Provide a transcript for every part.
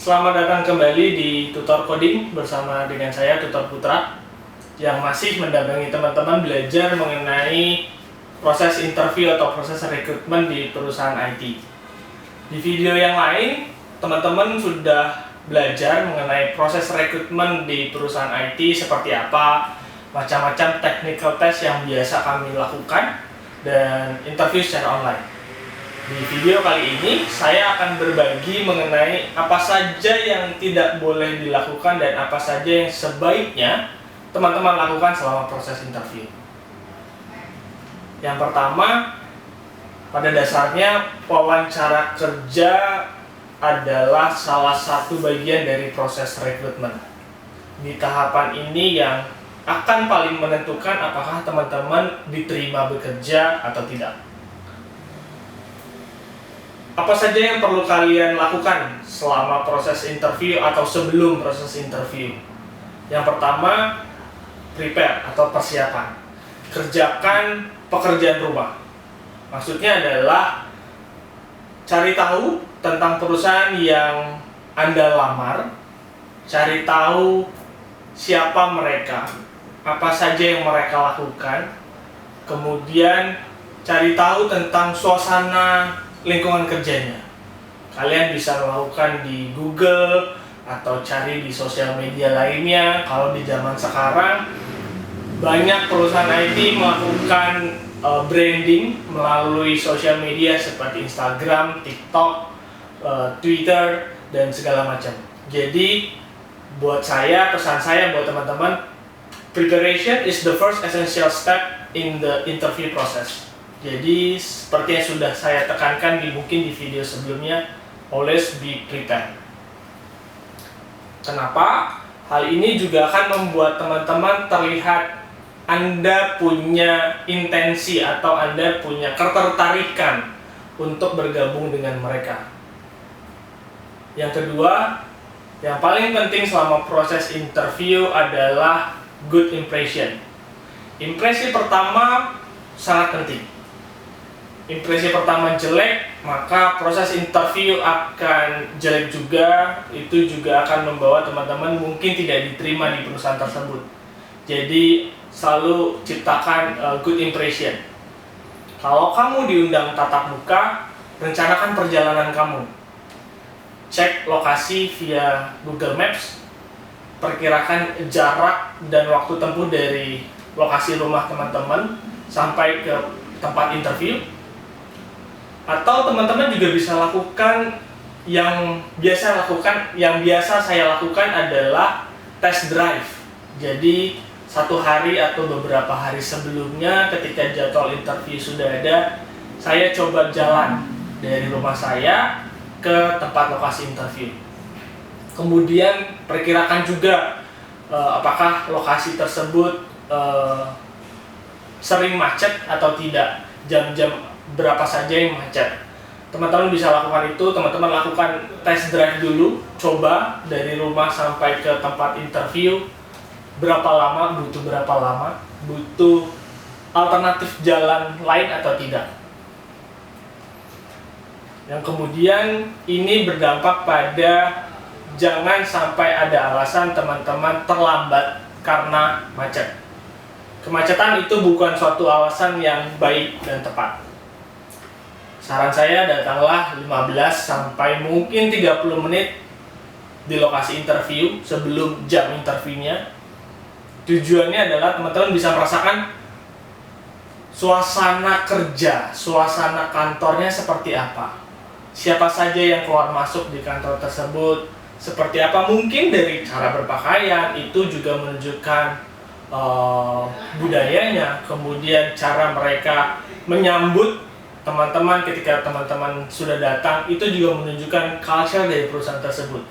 Selamat datang kembali di Tutor Coding bersama dengan saya Tutor Putra yang masih mendampingi teman-teman belajar mengenai proses interview atau proses rekrutmen di perusahaan IT. Di video yang lain, teman-teman sudah belajar mengenai proses rekrutmen di perusahaan IT seperti apa, macam-macam technical test yang biasa kami lakukan, dan interview secara online. Di video kali ini, saya akan berbagi mengenai apa saja yang tidak boleh dilakukan dan apa saja yang sebaiknya teman-teman lakukan selama proses interview. Yang pertama, pada dasarnya wawancara kerja adalah salah satu bagian dari proses rekrutmen. Di tahapan ini yang akan paling menentukan apakah teman-teman diterima bekerja atau tidak. Apa saja yang perlu kalian lakukan selama proses interview atau sebelum proses interview? Yang pertama, prepare atau persiapan. Kerjakan pekerjaan rumah. Maksudnya adalah cari tahu tentang perusahaan yang Anda lamar, cari tahu siapa mereka, apa saja yang mereka lakukan, kemudian cari tahu tentang suasana lingkungan kerjanya. Kalian bisa melakukan di Google atau cari di sosial media lainnya. Kalau di zaman sekarang banyak perusahaan IT melakukan branding melalui sosial media seperti Instagram, TikTok, Twitter, dan segala macam. Jadi buat saya, pesan saya buat teman-teman, preparation is the first essential step in the interview process. Jadi seperti yang sudah saya tekankan mungkin di video sebelumnya, always be prepared. Kenapa? Hal ini juga akan membuat teman-teman terlihat Anda punya intensi atau Anda punya ketertarikan untuk bergabung dengan mereka. Yang kedua, yang paling penting selama proses interview adalah good impression. Impresi pertama sangat penting. Impresi pertama jelek, maka proses interview akan jelek juga. Itu juga akan membawa teman-teman mungkin tidak diterima di perusahaan tersebut. Jadi selalu ciptakan good impression. Kalau kamu diundang tatap muka, rencanakan perjalanan kamu. Cek lokasi via Google Maps, perkirakan jarak dan waktu tempuh dari lokasi rumah teman-teman sampai ke tempat interview. Atau teman-teman juga bisa lakukan yang biasa saya lakukan adalah test drive. Jadi satu hari atau beberapa hari sebelumnya ketika jadwal interview sudah ada, saya coba jalan dari rumah saya ke tempat lokasi interview. Kemudian perkirakan juga apakah lokasi tersebut sering macet atau tidak, jam-jam berapa saja yang macet. Teman-teman bisa lakukan itu, teman-teman lakukan test drive dulu, coba dari rumah sampai ke tempat interview, butuh berapa lama, butuh alternatif jalan lain atau tidak. Yang kemudian ini berdampak pada jangan sampai ada alasan teman-teman terlambat karena macet. Kemacetan itu bukan suatu alasan yang baik dan tepat. Saran saya, datanglah 15 sampai mungkin 30 menit di lokasi interview sebelum jam interviewnya. Tujuannya adalah teman-teman bisa merasakan suasana kerja, suasana kantornya seperti apa. Siapa saja yang keluar masuk di kantor tersebut, seperti apa. Mungkin dari cara berpakaian itu juga menunjukkan budayanya, kemudian cara mereka menyambut teman-teman ketika teman-teman sudah datang, itu juga menunjukkan culture dari perusahaan tersebut.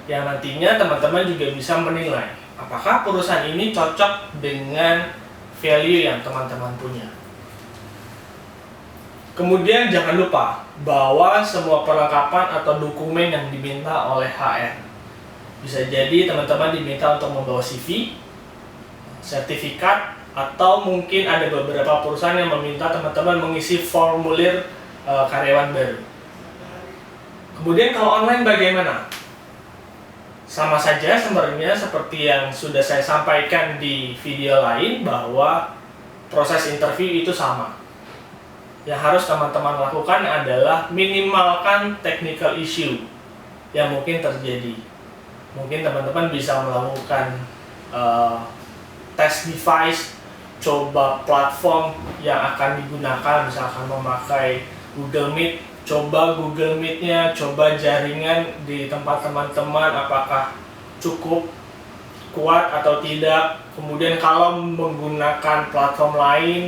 Yang nantinya teman-teman juga bisa menilai apakah perusahaan ini cocok dengan value yang teman-teman punya. Kemudian jangan lupa bawa semua perlengkapan atau dokumen yang diminta oleh HR. Bisa jadi teman-teman diminta untuk membawa CV, sertifikat, atau mungkin ada beberapa perusahaan yang meminta teman-teman mengisi formulir karyawan baru. Kemudian kalau online bagaimana? Sama saja sebenarnya seperti yang sudah saya sampaikan di video lain, bahwa proses interview itu sama. Yang harus teman-teman lakukan adalah minimalkan technical issue yang mungkin terjadi. Mungkin teman-teman bisa melakukan test device, coba platform yang akan digunakan, misalkan memakai Google Meet, coba Google Meet-nya, coba jaringan di tempat teman-teman apakah cukup kuat atau tidak. Kemudian kalau menggunakan platform lain,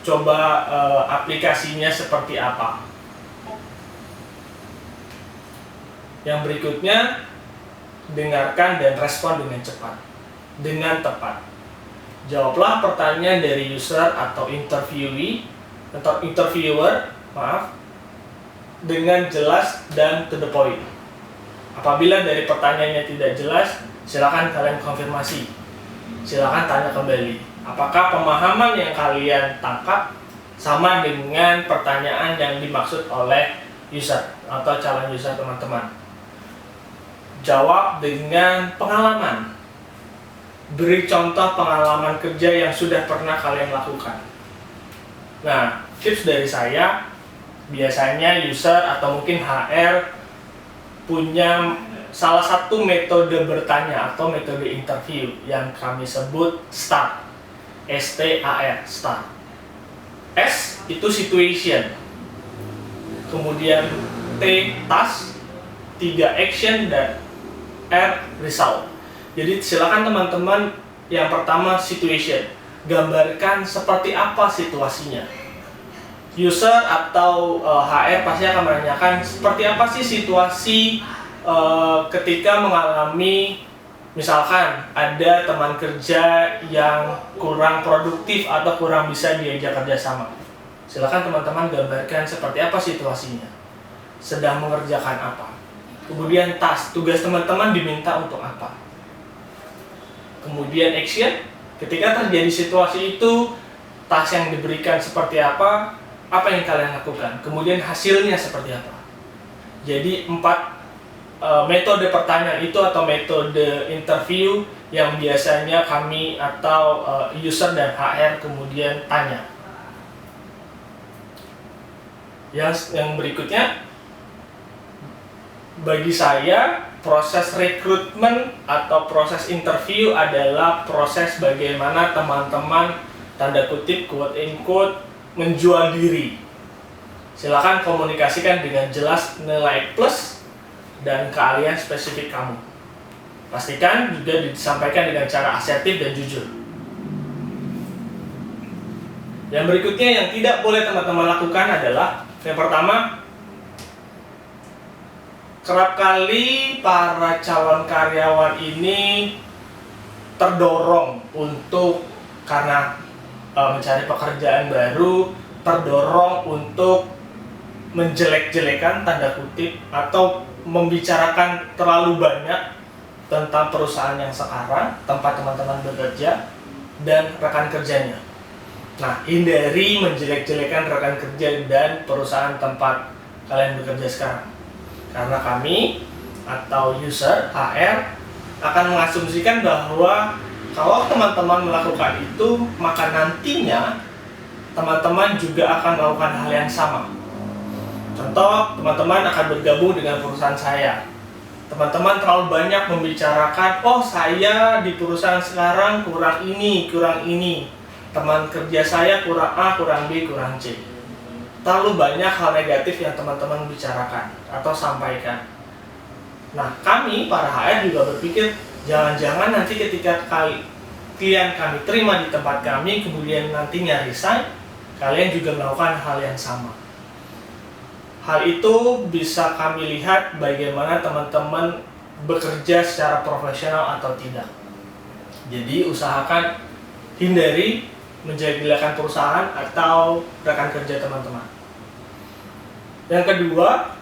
coba aplikasinya seperti apa. Yang berikutnya, dengarkan dan respon dengan cepat, dengan tepat. Jawablah pertanyaan dari user atau interviewer, dengan jelas dan to the point. Apabila dari pertanyaannya tidak jelas, silakan kalian konfirmasi. Silakan tanya kembali. Apakah pemahaman yang kalian tangkap sama dengan pertanyaan yang dimaksud oleh user atau calon user teman-teman? Jawab dengan pengalaman. Beri contoh pengalaman kerja yang sudah pernah kalian lakukan. Nah, tips dari saya, biasanya user atau mungkin HR punya salah satu metode bertanya atau metode interview yang kami sebut STAR. S-T-A-R, STAR. S itu situation, kemudian T task, 3 action, dan R result. Jadi silakan teman-teman, yang pertama situation, gambarkan seperti apa situasinya. User atau HR pasti akan menanyakan seperti apa sih situasi ketika mengalami, misalkan ada teman kerja yang kurang produktif atau kurang bisa diajak kerjasama. Silakan teman-teman gambarkan seperti apa situasinya, sedang mengerjakan apa. Kemudian task, tugas teman-teman diminta untuk apa. Kemudian action, ketika terjadi situasi itu, task yang diberikan seperti apa yang kalian lakukan, kemudian hasilnya seperti apa. Jadi 4 metode pertanyaan itu atau metode interview yang biasanya kami atau user dan HR kemudian tanya. Yang berikutnya, bagi saya proses rekrutmen atau proses interview adalah proses bagaimana teman-teman, tanda kutip, quote in quote, menjual diri. Silakan komunikasikan dengan jelas nilai plus dan keahlian spesifik kamu. Pastikan juga disampaikan dengan cara asertif dan jujur. Yang berikutnya yang tidak boleh teman-teman lakukan adalah, yang pertama, kerap kali para calon karyawan ini terdorong untuk, karena mencari pekerjaan baru, terdorong untuk menjelek-jelekan, tanda kutip, atau membicarakan terlalu banyak tentang perusahaan yang sekarang, tempat teman-teman bekerja, dan rekan kerjanya. Nah, hindari menjelek-jelekan rekan kerja dan perusahaan tempat kalian bekerja sekarang. Karena kami atau user, HR, akan mengasumsikan bahwa kalau teman-teman melakukan itu, maka nantinya teman-teman juga akan melakukan hal yang sama. Contoh, teman-teman akan bergabung dengan perusahaan saya. Teman-teman terlalu banyak membicarakan, oh saya di perusahaan sekarang kurang ini, kurang ini. Teman kerja saya kurang A, kurang B, kurang C. Terlalu banyak hal negatif yang teman-teman bicarakan atau sampaikan. Nah, kami para HR juga berpikir, jangan-jangan nanti ketika kalian kami terima di tempat kami, kemudian nantinya resign, kalian juga melakukan hal yang sama. Hal itu bisa kami lihat bagaimana teman-teman bekerja secara profesional atau tidak. Jadi usahakan hindari menjelek-jelekan perusahaan atau rekan kerja teman-teman. Yang kedua,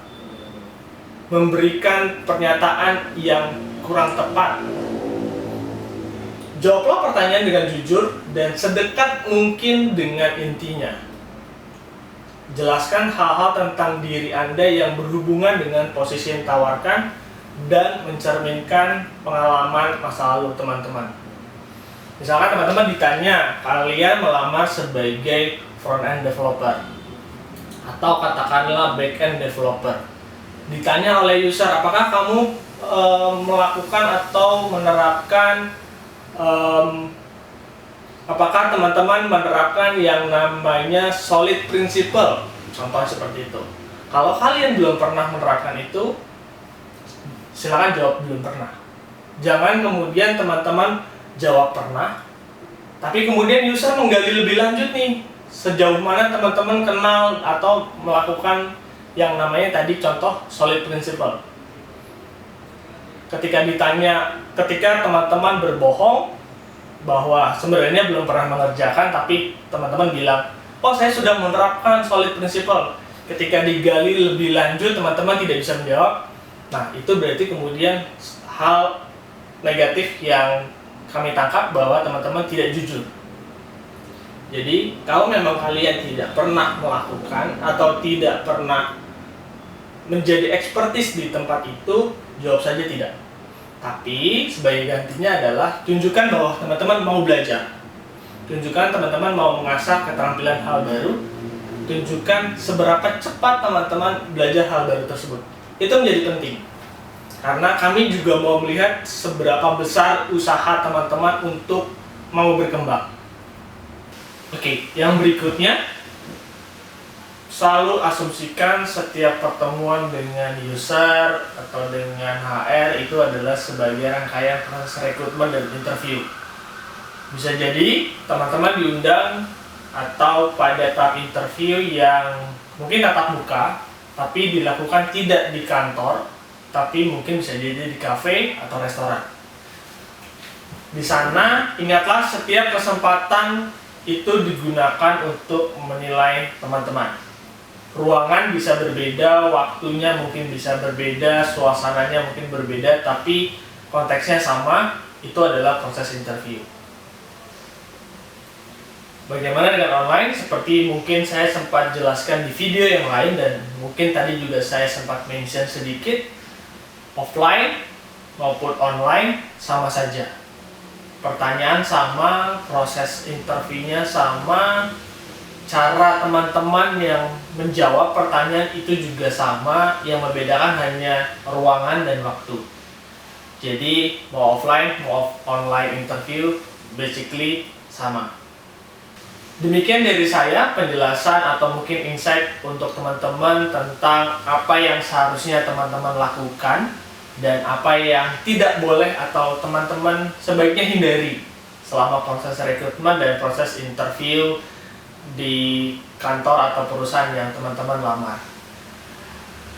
memberikan pernyataan yang kurang tepat. Jawablah pertanyaan dengan jujur dan sedekat mungkin dengan intinya. Jelaskan hal-hal tentang diri Anda yang berhubungan dengan posisi yang ditawarkan dan mencerminkan pengalaman masa lalu teman-teman. Misalkan teman-teman ditanya, kalian melamar sebagai front-end developer atau katakanlah back-end developer. Ditanya oleh user, apakah kamu melakukan atau menerapkan apakah teman-teman menerapkan yang namanya solid principle? Contohnya seperti itu. Kalau kalian belum pernah menerapkan itu, silakan jawab belum pernah. Jangan kemudian teman-teman jawab pernah, tapi kemudian user menggali lebih lanjut nih, sejauh mana teman-teman kenal atau melakukan yang namanya tadi contoh solid principle. Ketika teman-teman berbohong bahwa sebenarnya belum pernah mengerjakan, tapi teman-teman bilang, oh saya sudah menerapkan solid principle. Ketika digali lebih lanjut, teman-teman tidak bisa menjawab. Nah, itu berarti kemudian hal negatif yang kami tangkap bahwa teman-teman tidak jujur. Jadi, kalau memang kalian tidak pernah melakukan atau tidak pernah menjadi ekspertis di tempat itu, jawab saja tidak. Tapi, sebagai gantinya adalah tunjukkan bahwa teman-teman mau belajar. Tunjukkan teman-teman mau mengasah keterampilan hal baru. Tunjukkan seberapa cepat teman-teman belajar hal baru tersebut. Itu menjadi penting. Karena kami juga mau melihat seberapa besar usaha teman-teman untuk mau berkembang. Oke, yang berikutnya, selalu asumsikan setiap pertemuan dengan user atau dengan HR itu adalah sebagai rangkaian proses rekrutmen dan interview. Bisa jadi teman-teman diundang atau pada tahap interview yang mungkin tatap muka, tapi dilakukan tidak di kantor, tapi mungkin bisa jadi di kafe atau restoran. Di sana, ingatlah setiap kesempatan itu digunakan untuk menilai teman-teman. Ruangan bisa berbeda, waktunya mungkin bisa berbeda, suasananya mungkin berbeda, tapi konteksnya sama, itu adalah proses interview. Bagaimana dengan online? Seperti mungkin saya sempat jelaskan di video yang lain dan mungkin tadi juga saya sempat mention sedikit, offline maupun online sama saja. Pertanyaan sama, proses interviewnya sama, cara teman-teman yang menjawab pertanyaan itu juga sama, yang membedakan hanya ruangan dan waktu. Jadi mau offline, mau online interview, basically sama. Demikian dari saya penjelasan atau mungkin insight untuk teman-teman tentang apa yang seharusnya teman-teman lakukan dan apa yang tidak boleh atau teman-teman sebaiknya hindari selama proses rekrutmen dan proses interview di kantor atau perusahaan yang teman-teman lamar.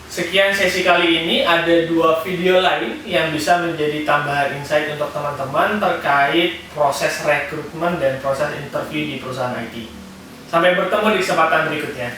Sekian sesi kali ini, ada 2 video lain yang bisa menjadi tambahan insight untuk teman-teman terkait proses rekrutmen dan proses interview di perusahaan IT. Sampai bertemu di kesempatan berikutnya.